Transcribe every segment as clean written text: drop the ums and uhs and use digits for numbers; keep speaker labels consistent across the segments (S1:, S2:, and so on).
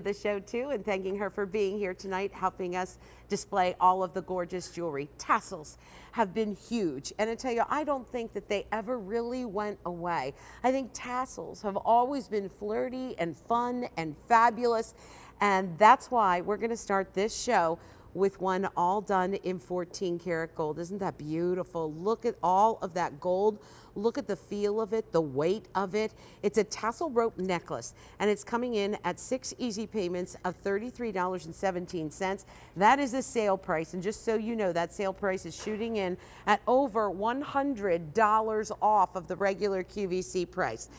S1: the show too, and thanking her for being here tonight, helping us display all of the gorgeous jewelry. Tassels have been huge, and I tell you, I don't think that they ever really went away. I think tassels have always been flirty and fun and fabulous, and that's why we're going to start this show with one all done in 14 karat gold. Isn't that beautiful? Look at all of that gold. Look at the feel of it, the weight of it. It's a tassel rope necklace, and it's coming in at 6 easy payments of $33.17. That is a sale price, and just so you know, that sale price is shooting in at over $100 off of the regular QVC price.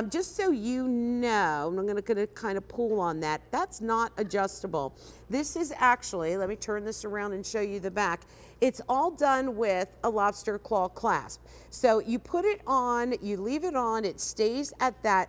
S1: Just so you know, I'm going to kind of pull on that. That's not adjustable. This is actually, let me turn this around and show you the back. It's all done with a lobster claw clasp. So you put it on, you leave it on, it stays at that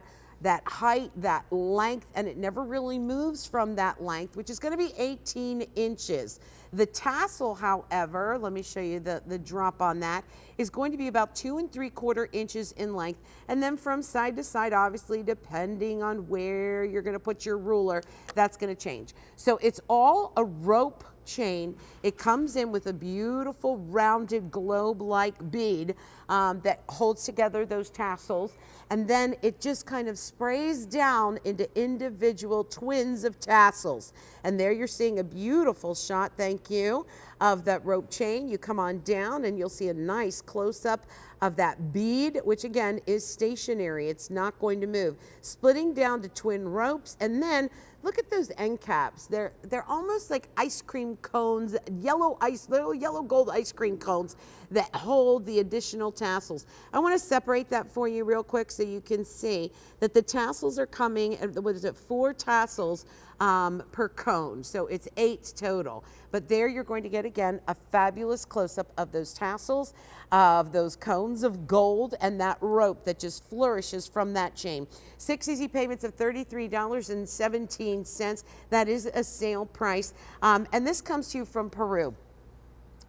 S1: height, that length, and it never really moves from that length, which is going to be 18 inches. The tassel, however, let me show you the drop on that, is going to be about 2 3/4 inches in length. And then from side to side, obviously, depending on where you're going to put your ruler, that's going to change. So it's all a rope chain. It comes in with a beautiful rounded globe-like bead that holds together those tassels, and then it just kind of sprays down into individual twins of tassels. And there you're seeing a beautiful shot, thank you, of that rope chain. You come on down and you'll see a nice close-up of that bead, which again is stationary. It's not going to move. Splitting down to twin ropes, and then look at those end caps. They're almost like ice cream cones, little yellow gold ice cream cones that hold the additional tassels. I want to separate that for you real quick so you can see that the tassels are coming at, what is it, 4 tassels per cone. So it's 8 total. But there you're going to get, again, a fabulous close-up of those tassels, of those cones of gold, and that rope that just flourishes from that chain. 6 easy payments of $33.17. That is a sale price. And this comes to you from Peru.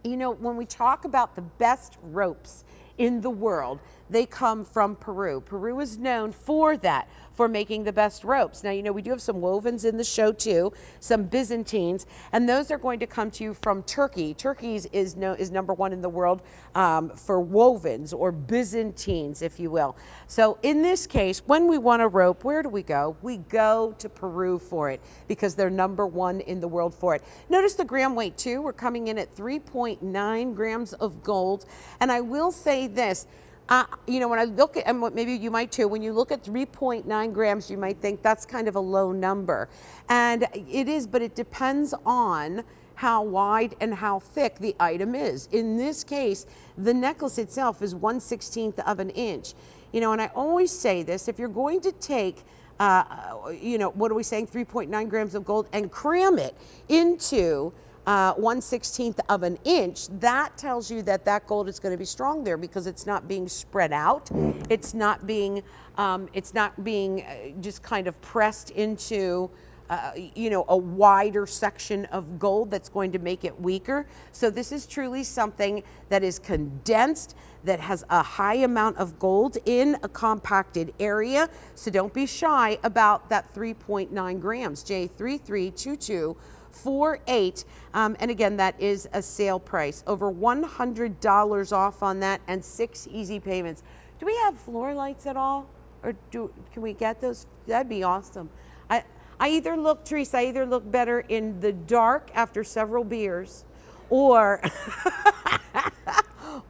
S1: You know, when we talk about the best ropes in the world, they come from Peru. Peru is known for that, for making the best ropes. Now, you know, we do have some wovens in the show too, some Byzantines, and those are going to come to you from Turkey. Turkey's is number 1 in the world for wovens, or Byzantines, if you will. So in this case, when we want a rope, where do we go? We go to Peru for it, because they're number 1 in the world for it. Notice the gram weight too. We're coming in at 3.9 grams of gold. And I will say this, you know, when I look at, and maybe you might too, when you look at 3.9 grams, you might think that's kind of a low number. And it is, but it depends on how wide and how thick the item is. In this case, the necklace itself is 1/16 of an inch. You know, and I always say this, if you're going to take, you know, what are we saying, 3.9 grams of gold and cram it into 1/16 of an inch, that tells you that that gold is going to be strong there, because it's not being spread out. It's not being just kind of pressed into you know, a wider section of gold that's going to make it weaker. So this is truly something that is condensed, that has a high amount of gold in a compacted area. So don't be shy about that 3.9 grams, J332248. And again, that is a sale price. Over $100 off on that, and 6 easy payments. Do we have floor lights at all? Or can we get those? That'd be awesome. Teresa, I either look better in the dark after several beers, or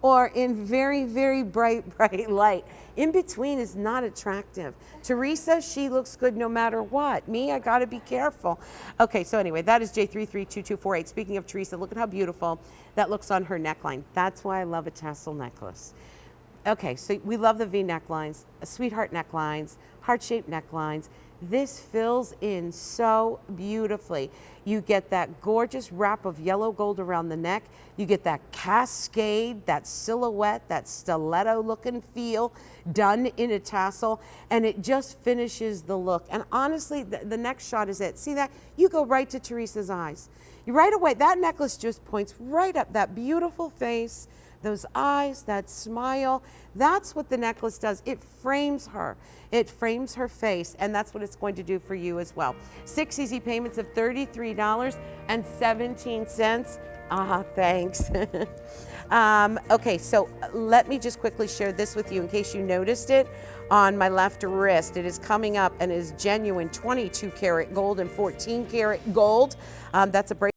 S1: or in very, very bright light. In between is not attractive. Teresa, she looks good no matter what. Me, I gotta be careful. Okay, so anyway, that is J332248. Speaking of Teresa, look at how beautiful that looks on her neckline. That's why I love a tassel necklace. Okay, so we love the V necklines, sweetheart necklines, heart-shaped necklines. This fills in so beautifully. You get that gorgeous wrap of yellow gold around the neck. You get that cascade, that silhouette, that stiletto looking feel done in a tassel, and it just finishes the look. And honestly, the next shot is it. See that? You go right to Teresa's eyes. Right away, that necklace just points right up that beautiful face, those eyes, that smile. That's what the necklace does. It frames her. It frames her face, and that's what it's going to do for you as well. 6 easy payments of $33.17. Thanks. Okay, so let me just quickly share this with you in case you noticed it on my left wrist. It is coming up and is genuine 22 karat gold and 14 karat gold. That's a bracelet.